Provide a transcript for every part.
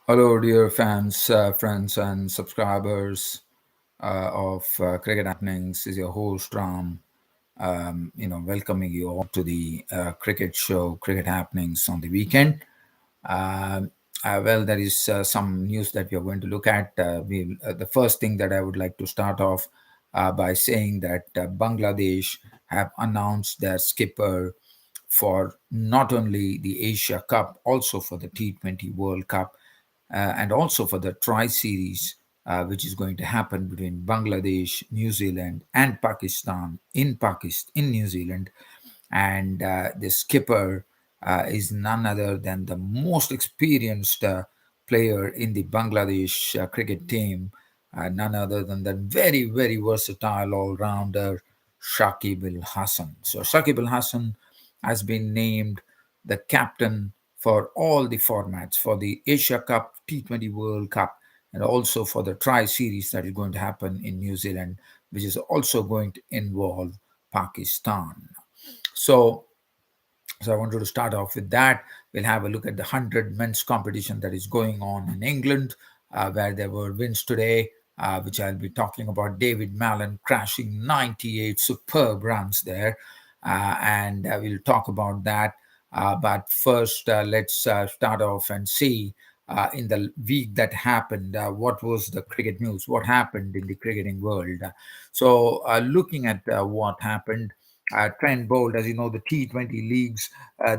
Hello, dear fans, friends, and subscribers of Cricket Happenings. This is your host Ram. Welcoming you all to the cricket show, Cricket Happenings on the weekend. Um there is some news that we are going to look at. The first thing that I would like to start off by saying that Bangladesh have announced their skipper for not only the Asia Cup, also for the T20 World Cup, and also for the Tri Series, which is going to happen between Bangladesh, New Zealand, and Pakistan in New Zealand. And the skipper is none other than the most experienced player in the Bangladesh cricket team, none other than the very versatile all rounder Shakib Al Hasan. So Shakib Al Hasan has been named the captain for all the formats for the Asia Cup, T20 World Cup, and also for the Tri Series that is going to happen in New Zealand, which is also going to involve Pakistan. So, so I wanted to start off with that. We'll have a look at the 100 men's competition that is going on in England, where there were wins today, which I'll be talking about. David Mallon crashing 98 superb runs there, and we'll talk about that. But first, let's start off and see in the week that happened, what was the cricket news, what happened in the cricketing world. Looking at what happened, Trent Bolt, as you know, the T20 leagues.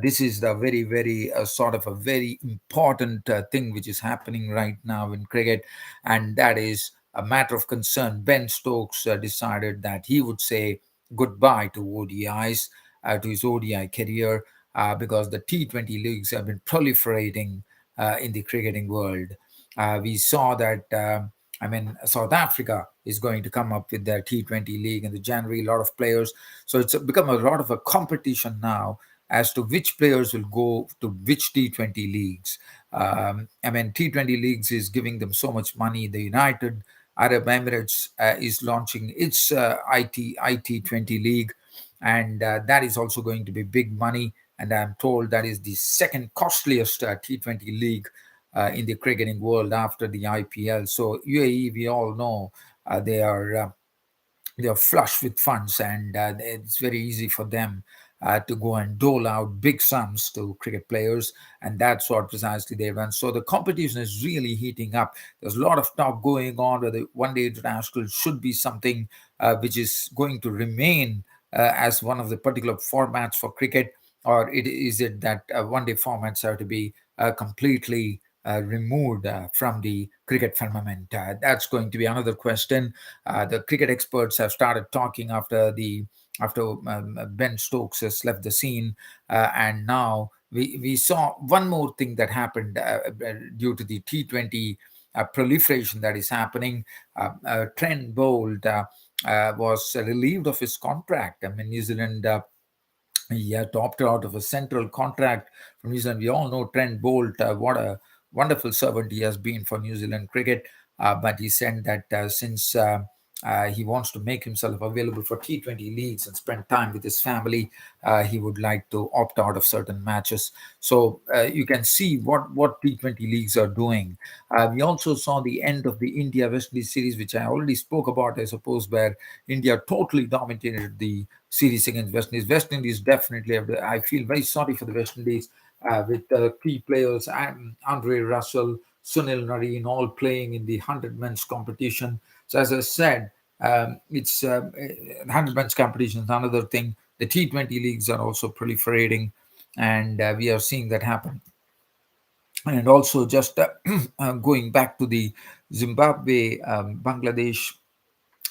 This is the very sort of a very important thing which is happening right now in cricket, and that is a matter of concern. Ben Stokes decided that he would say goodbye to ODIs, to his ODI career, because the T20 leagues have been proliferating in the cricketing world. We saw that. South Africa is going to come up with their T20 league in the January. A lot of players, so it's become a lot of a competition now as to which players will go to which T20 leagues. T20 leagues is giving them so much money. The United Arab Emirates is launching its IT20 league, and that is also going to be big money. And I'm told that is the second costliest T20 league in the cricketing world after the IPL. So UAE, we all know they are flush with funds, and it's very easy for them to go and dole out big sums to cricket players, and that's what precisely they run. So the competition is really heating up. There's a lot of talk going on whether one day international should be something which is going to remain as one of the particular formats for cricket, or is it that one day formats have to be completely removed from the cricket firmament? That's going to be another question. The cricket experts have started talking after Ben Stokes has left the scene, and now we saw one more thing that happened due to the T20 proliferation that is happening. Trent Bolt was relieved of his contract. I mean, New Zealand. He had to opt out of a central contract from New Zealand. We all know Trent Bolt, what a wonderful servant he has been for New Zealand cricket. But he said that since he wants to make himself available for T20 leagues and spend time with his family, he would like to opt out of certain matches. So you can see what T20 leagues are doing. We also saw the end of the India West Indies series, which I already spoke about, I suppose, where India totally dominated the series against West Indies. West Indies definitely I feel very sorry for the West Indies with key players, Andre Russell, Sunil Narine, all playing in the 100 men's competition. So, as I said, it's 100 men's competition is another thing. The T20 leagues are also proliferating, and we are seeing that happen. And also, just going back to the Zimbabwe Bangladesh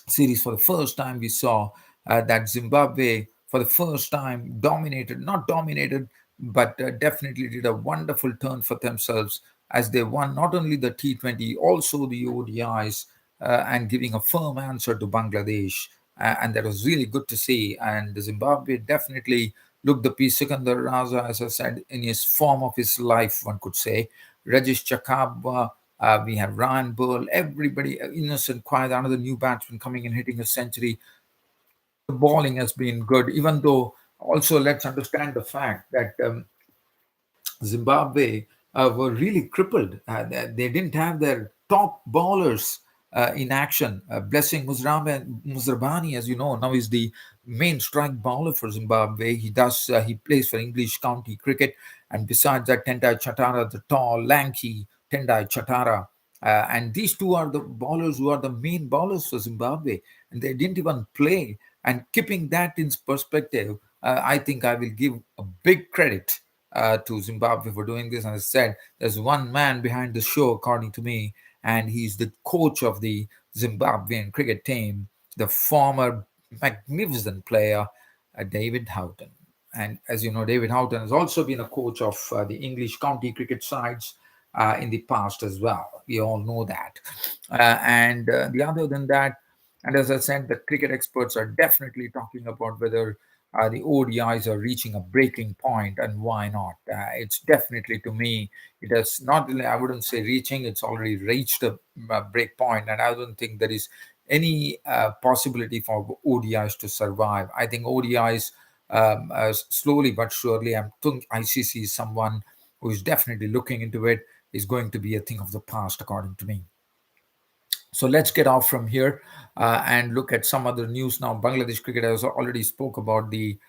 series, for the first time we saw that Zimbabwe for the first time not dominated, but definitely did a wonderful turn for themselves as they won not only the T20, also the ODIs, and giving a firm answer to Bangladesh. And that was really good to see. And Zimbabwe definitely looked the piece. Sikandar Raza, as I said, in his form of his life, one could say. Regis Chakabwa, we have Ryan Burl, everybody, Innocent Quiet, another new batsman coming and hitting a century. The bowling has been good, even though also let's understand the fact that Zimbabwe were really crippled. They didn't have their top bowlers in action. Blessing Musrabani, as you know, now is the main strike bowler for Zimbabwe. He plays for English county cricket, and besides that, Tendai Chatara, the tall, lanky Tendai Chatara. And these two are the bowlers who are the main bowlers for Zimbabwe, and they didn't even play. And keeping that in perspective, I think I will give a big credit to Zimbabwe for doing this. And as I said, there's one man behind the show, according to me, and he's the coach of the Zimbabwean cricket team, the former magnificent player, David Houghton. And as you know, David Houghton has also been a coach of the English county cricket sides in the past as well. We all know that. And the other than that, and as I said, the cricket experts are definitely talking about whether the ODIs are reaching a breaking point and why not. It's definitely, to me, it has not really, I wouldn't say reaching, it's already reached a break point, and I don't think there is any possibility for ODIs to survive. I think ODIs, slowly but surely, I think ICC is someone who is definitely looking into it, is going to be a thing of the past, according to me. So let's get off from here and look at some other news now. Bangladesh cricket, I already spoke about the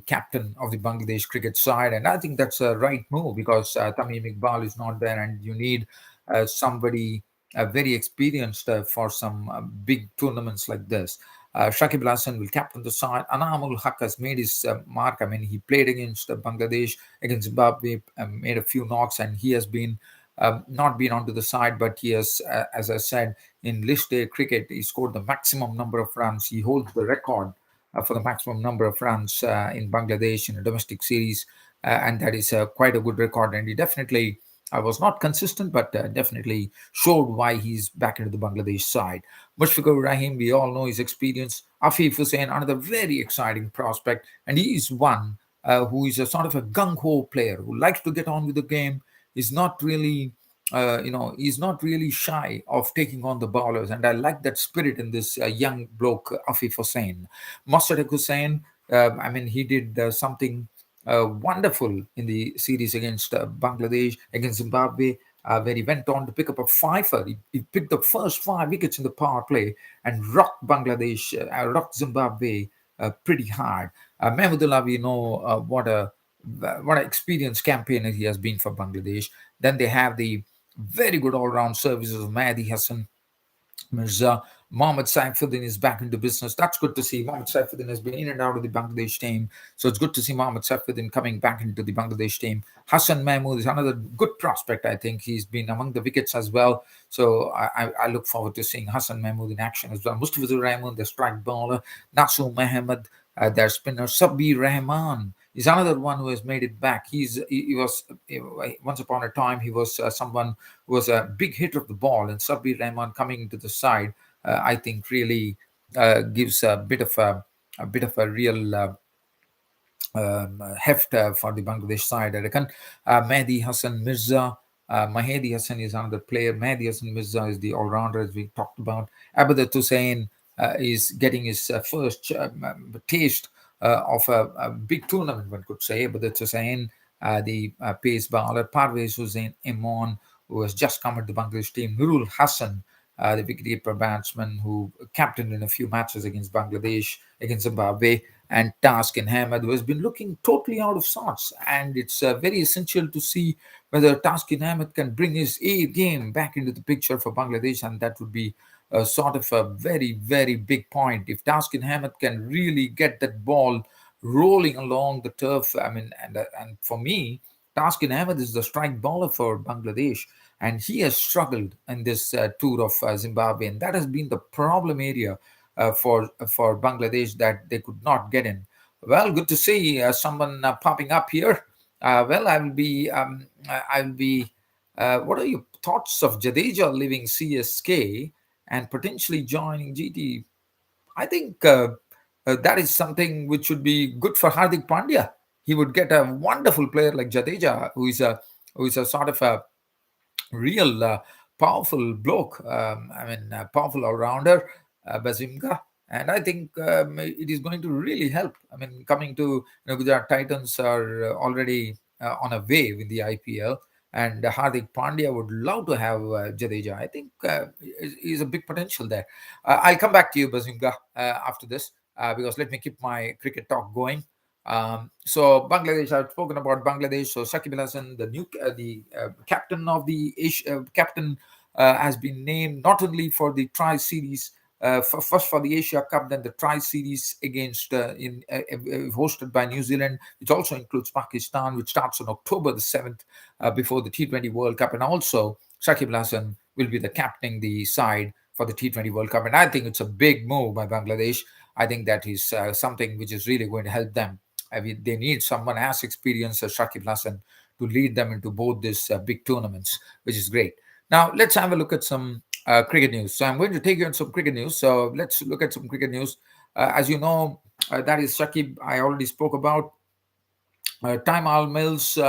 captain of the Bangladesh cricket side, and I think that's a right move because Tamim Iqbal is not there, and you need somebody very experienced for some big tournaments like this. Shakib Al Hassan will captain the side. Anamul Haq has made his mark. I mean, he played against Bangladesh, against Zimbabwe, made a few knocks, and he has been not been onto the side, but he has, as I said, in list A cricket, he scored the maximum number of runs. He holds the record for the maximum number of runs in Bangladesh in a domestic series, and that is quite a good record. And he definitely was not consistent, but definitely showed why he's back into the Bangladesh side. Mushfiqur Rahim, we all know his experience. Afif Hussain, another very exciting prospect, and he is one who is a sort of a gung ho player who likes to get on with the game, is not really he's not really shy of taking on the bowlers, and I like that spirit in this young bloke, Afif Hussain. Mostadaq Hussain, I mean, he did something wonderful in the series against Bangladesh, against Zimbabwe, where he went on to pick up a fifer. He picked the first 5 wickets in the power play and rocked Zimbabwe pretty hard. Mahmudullah, we know what an experienced campaigner he has been for Bangladesh. Then they have the very good all-round services of Mahdi Hassan Mirza. Mohammad Saifuddin is back into business. That's good to see. Mohammad Saifuddin has been in and out of the Bangladesh team. So it's good to see Mohammad Saifuddin coming back into the Bangladesh team. Hassan Mahmood is another good prospect, I think. He's been among the wickets as well. So I look forward to seeing Hassan Mahmood in action as well. Mustafizur Rahman, the strike bowler. Nasu Mohammed, their spinner. Sabir Rahman is another one who has made it back. He was once upon a time he was someone who was a big hitter of the ball, and Sabir Rahman coming into the side, I think really gives a bit of a real heft for the Bangladesh side. I reckon Mahdi Hassan Mirza. Mahdi Hassan is another player. Mahdi Hassan Mirza is the all-rounder, as we talked about. Abadat Hussain is getting his first taste of a big tournament, one could say. Abadat Hussain, the pace bowler. Parvez Hussain Imon, who has just come at the Bangladesh team. Nurul Hassan, the wicketkeeper batsman who captained in a few matches against Bangladesh, against Zimbabwe, and Taskin Ahmed, who has been looking totally out of sorts. And it's very essential to see whether Taskin Ahmed can bring his A game back into the picture for Bangladesh, and that would be a sort of a very, very big point. If Taskin Ahmed can really get that ball rolling along the turf, I mean, and for me, Taskin Ahmed is the strike bowler for Bangladesh, and he has struggled in this tour of Zimbabwe, and that has been the problem area for Bangladesh, that they could not get in. Well, good to see someone popping up here. Well, I will be. What are your thoughts of Jadeja leaving CSK and potentially joining GT? I think that is something which would be good for Hardik Pandya. He would get a wonderful player like Jadeja, who is a sort of a real powerful bloke. I mean, powerful all rounder, Bazimga. And I think it is going to really help. I mean, coming to Gujarat Titans are already on a wave in the IPL. And Hardik Pandya would love to have Jadeja. I think he's a big potential there. I'll come back to you, Bazinga, after this, because let me keep my cricket talk going. So Bangladesh, I've spoken about Bangladesh. So Shakib Al Hasan, the captain of the captain, has been named not only for the Tri Series, first for the Asia Cup, then the Tri Series against hosted by New Zealand, which also includes Pakistan, which starts on October the 7th before the T20 World Cup, and also Shakib Al Hasan will be the captaining the side for the T20 World Cup, and I think it's a big move by Bangladesh. I think that is something which is really going to help them. I mean, they need someone as experienced as Shakib Al Hasan to lead them into both these big tournaments, which is great. Now, let's have a look at some cricket news. So, I'm going to take you on some cricket news. So, let's look at some cricket news. As you know, that is Shakib, I already spoke about. Time Mills,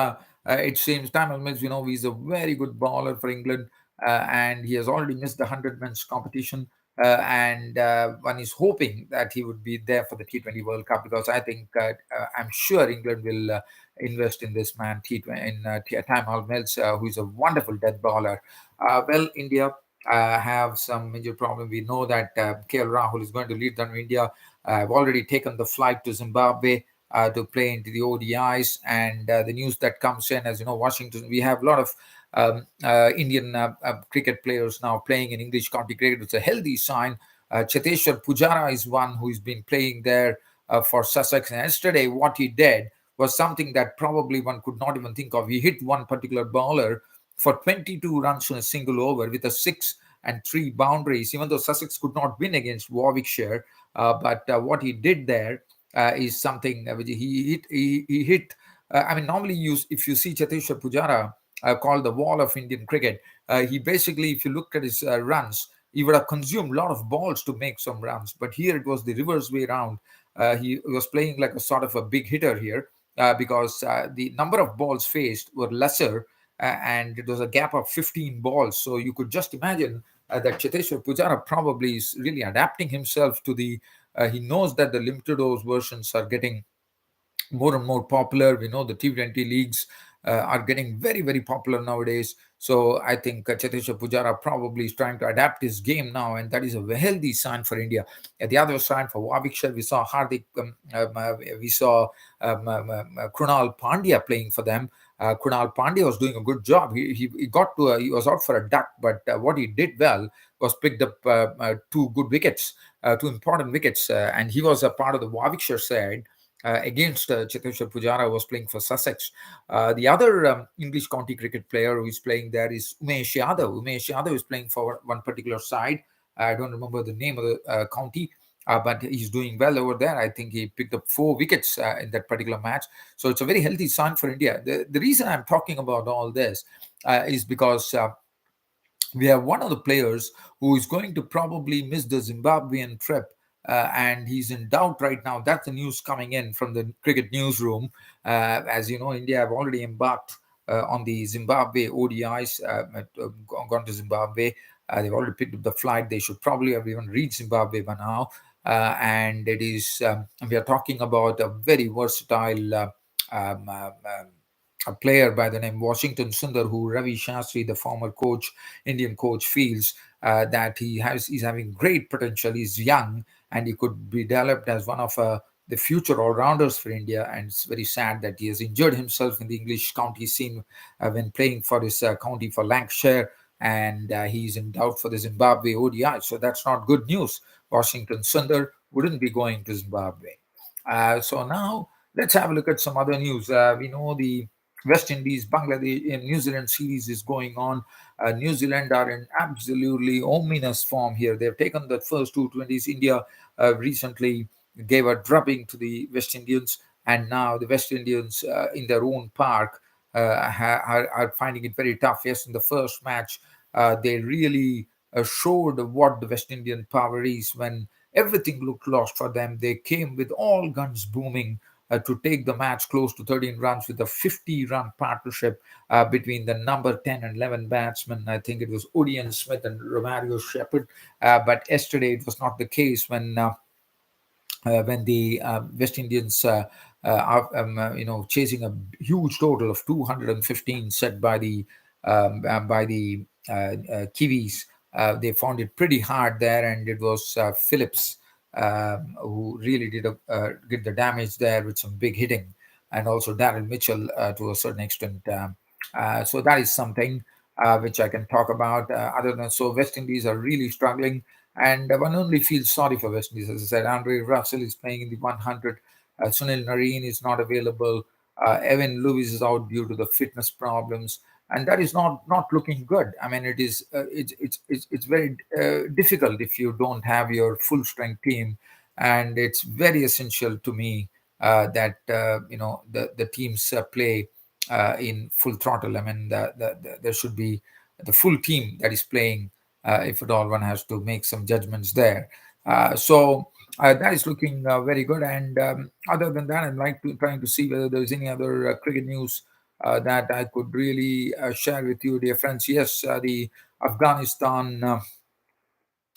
it seems Time Mills, he's a very good bowler for England, and he has already missed the 100 men's competition. And one is hoping that he would be there for the T20 World Cup, because I think I'm sure England will invest in this man, T20, in Time Mills, who is a wonderful death bowler. Well, India have some major problem. We know that KL Rahul is going to lead them. India have already taken the flight to Zimbabwe to play into the ODIs. And the news that comes in, as you know, Washington, we have a lot of Indian cricket players now playing in English county cricket. It's a healthy sign. Cheteshwar Pujara is one who's been playing there for Sussex. And yesterday, what he did was something that probably one could not even think of. He hit one particular bowler for 22 runs in a single over with a 6 and 3 boundaries, even though Sussex could not win against Warwickshire. But what he did there is something which he hit. I mean, normally if you see Cheteshwar Pujara called the wall of Indian cricket, he basically, if you look at his runs, he would have consumed a lot of balls to make some runs. But here it was the reverse way around. He was playing like a sort of a big hitter here, because the number of balls faced were lesser, and it was a gap of 15 balls. So you could just imagine that Cheteshwar Pujara probably is really adapting himself to the. He knows that the limited overs versions are getting more and more popular. We know the T20 leagues are getting very, very popular nowadays. So I think Cheteshwar Pujara probably is trying to adapt his game now, and that is a healthy sign for India. At the other side, for Warwickshire, we saw we saw Krunal Pandya playing for them. Krunal Pandya was doing a good job. He got to he was out for a duck, but what he did well was picked up two good wickets, two important wickets, and he was a part of the Warwickshire side against Cheteshwar Pujara, was playing for Sussex. The other English county cricket player who is playing there is Umesh Yadav. Umesh Yadav is playing for one particular side. I don't remember the name of the county, but he's doing well over there. I think he picked up 4 wickets in that particular match. So it's a very healthy sign for India. The reason I'm talking about all this is because we have one of the players who is going to probably miss the Zimbabwean trip, and he's in doubt right now. That's the news coming in from the cricket newsroom. As you know, India have already embarked on the Zimbabwe ODIs, gone to Zimbabwe. They've already picked up the flight. They should probably have even reached Zimbabwe by now. And it is, we are talking about a very versatile um, um, um, a player by the name Washington Sundar, who Ravi Shastri, the former coach, Indian coach, feels that he's having great potential. He's young, and he could be developed as one of the future all-rounders for India. And it's very sad that he has injured himself in the English county scene when playing for his county for Lancashire, and he's in doubt for the Zimbabwe ODI. So that's not good news. Washington Sundar wouldn't be going to Zimbabwe. So now let's have a look at some other news. We know the West Indies, Bangladesh, and New Zealand series is going on. New Zealand are in absolutely ominous form here. They've taken the first two 20s. India recently gave a drubbing to the West Indians, and now the West Indians in their own park are finding it very tough. Yes, in the first match, they really showed what the West Indian power is. When everything looked lost for them, they came with all guns booming to take the match close to 13 runs with a 50-run partnership between the number 10 and 11 batsmen. I think it was Odion Smith and Romario Shepherd. But yesterday it was not the case when the West Indians chasing a huge total of 215 set by the Kiwis. They found it pretty hard there, and it was Phillips who really did the damage there with some big hitting, and also Daryl Mitchell to a certain extent. So that is something which I can talk about. Other than so, West Indies are really struggling, and one only feels sorry for West Indies. As I said, Andre Russell is playing in the 100. Sunil Nareen is not available. Evan Lewis is out due to the fitness problems, and that is not looking good. I mean, it is it's very difficult if you don't have your full strength team, and it's very essential to me that the teams play in full throttle. I mean, there should be the full team that is playing. If at all, one has to make some judgments there. So that is looking very good. And other than that, I'm trying to see whether there's any other cricket news that I could really share with you, dear friends. Yes, the Afghanistan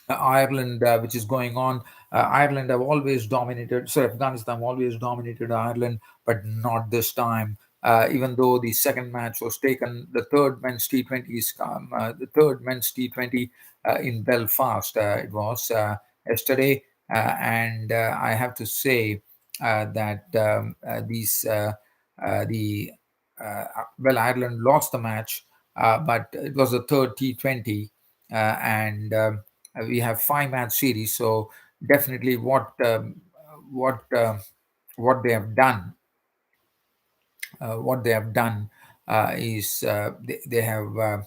Ireland, which is going on. Ireland have always dominated, sorry, Afghanistan always dominated Ireland, but not this time. Even though the second match was taken, the third men's T20 in Belfast. It was yesterday, and I have to say that these the well, Ireland lost the match, but it was the third T20, and we have 5 match series. So definitely, what what they have done, what they have done is they have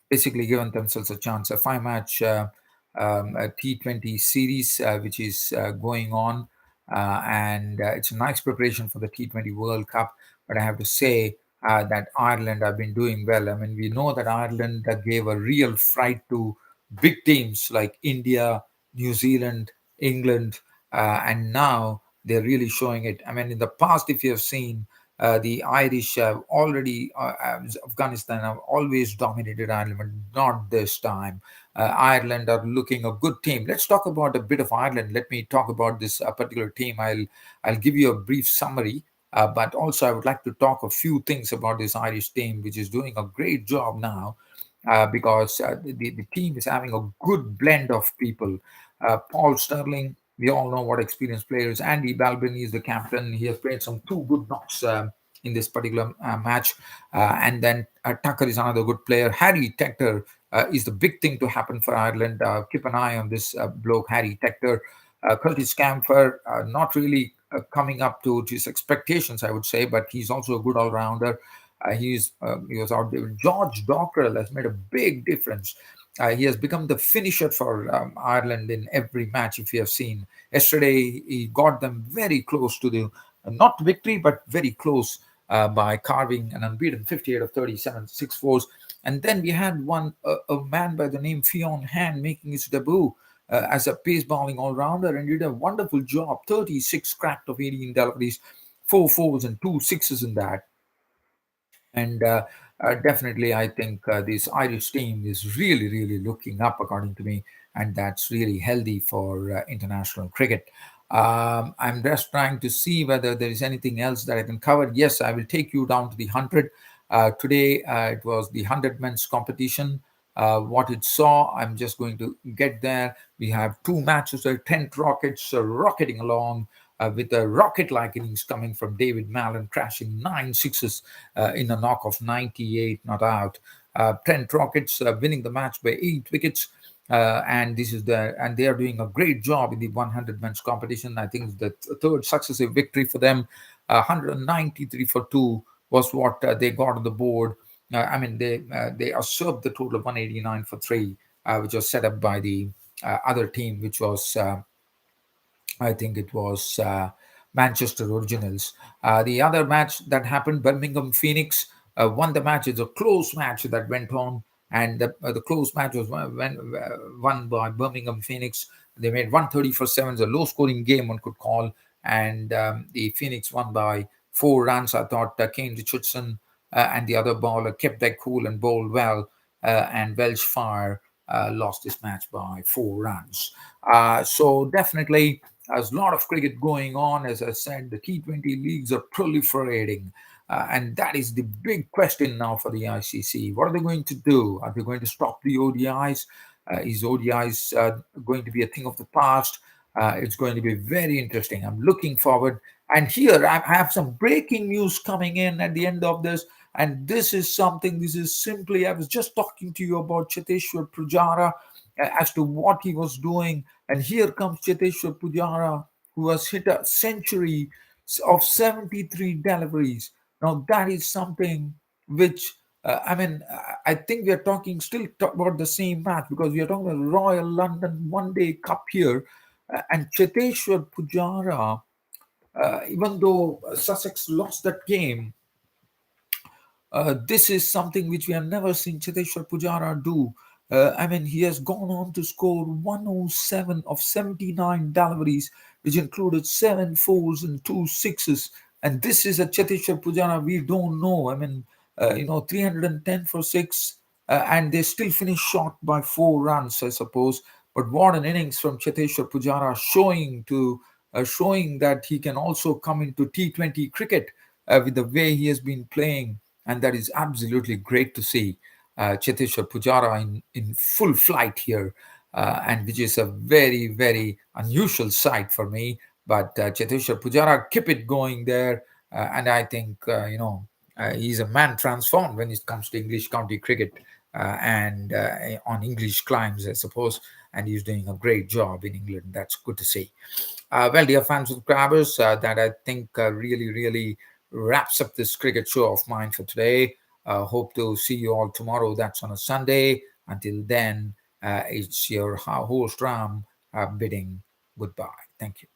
basically given themselves a chance. A 5 match a T20 series which is going on, and it's a nice preparation for the T20 World Cup. But I have to say that Ireland have been doing well. I mean, we know that Ireland gave a real fright to big teams like India, New Zealand, England, and now they're really showing it. I mean, in the past, if you have seen, the Irish have Afghanistan have always dominated Ireland, but not this time. Ireland are looking a good team. Let's talk about a bit of Ireland. Let me talk about this particular team. I'll give you a brief summary, but also I would like to talk a few things about this Irish team, which is doing a great job now. Because the team is having a good blend of people. Paul Sterling, we all know what experienced players. Andy Balbini is the captain. He has played some two good knocks in this particular match. And then Tucker is another good player. Harry Tector is the big thing to happen for Ireland. Keep an eye on this bloke, Harry Tector. Curtis Camphor, not really coming up to his expectations, I would say, but he's also a good all-rounder. He was out there. George Dockrell has made a big difference. He has become the finisher for Ireland in every match. If you have seen yesterday, he got them very close to the not victory, but very close by carving an unbeaten 58 of 37 6 fours. And then we had a man by the name Fionn Hand making his debut as a pace bowling all rounder, and did a wonderful job. 36 cracked of 18 deliveries, 4 fours and 2 sixes in that. And definitely, I think this Irish team is really looking up, according to me, and that's really healthy for international cricket. I'm just trying to see whether there is anything else that I can cover. Yes, I will take you down to the 100. Today, it was the 100 men's competition. What it saw, I'm just going to get there. We have 2 matches, 10 rockets rocketing along with a rocket-like innings coming from David Mallon, crashing 9 sixes in a knock of 98 not out. Trent Rockets winning the match by 8 wickets. And they are doing a great job in the 100 men's competition. I think it's the third successive victory for them. 193 for 2 was what they got on the board. I mean, they usurped the total of 189 for 3, which was set up by the other team, which was I think it was Manchester Originals. The other match that happened, Birmingham Phoenix won the match. It's a close match that went on, and the close match was won by Birmingham Phoenix. They made 130 for 7. It's a low scoring game, one could call, and the Phoenix won by 4 runs. I thought Kane Richardson and the other bowler kept their cool and bowled well, and Welsh Fire lost this match by 4 runs. So definitely There's a lot of cricket going on. As I said, the T20 leagues are proliferating. And that is the big question now for the ICC. What are they going to do? Are they going to stop the ODIs? Is ODIs going to be a thing of the past? It's going to be very interesting. I'm looking forward. And here I have some breaking news coming in at the end of this. And this is simply, I was just talking to you about Cheteshwar Pujara as to what he was doing. And here comes Cheteshwar Pujara, who has hit a century of 73 deliveries. Now, that is something which, I think we are talking still about the same match, because we are talking about Royal London One Day Cup here. And Cheteshwar Pujara, even though Sussex lost that game, this is something which we have never seen Cheteshwar Pujara do. He has gone on to score 107 of 79 deliveries, which included 7 fours and 2 sixes. And this is a Cheteshwar Pujara we don't know. 310 for 6, and they still finish short by 4 runs, I suppose. But what an innings from Cheteshwar Pujara, showing that he can also come into T20 cricket with the way he has been playing, and that is absolutely great to see Cheteshwar Pujara in full flight here, and which is a very, very unusual sight for me. But Cheteshwar Pujara, keep it going there, and I think he's a man transformed when it comes to English county cricket and on English climes, I suppose, and he's doing a great job in England. That's good to see. Well, dear fans of Crabbers, that I think really, really wraps up this cricket show of mine for today. Hope to see you all tomorrow. That's on a Sunday. Until then, it's your host Ram bidding goodbye. Thank you.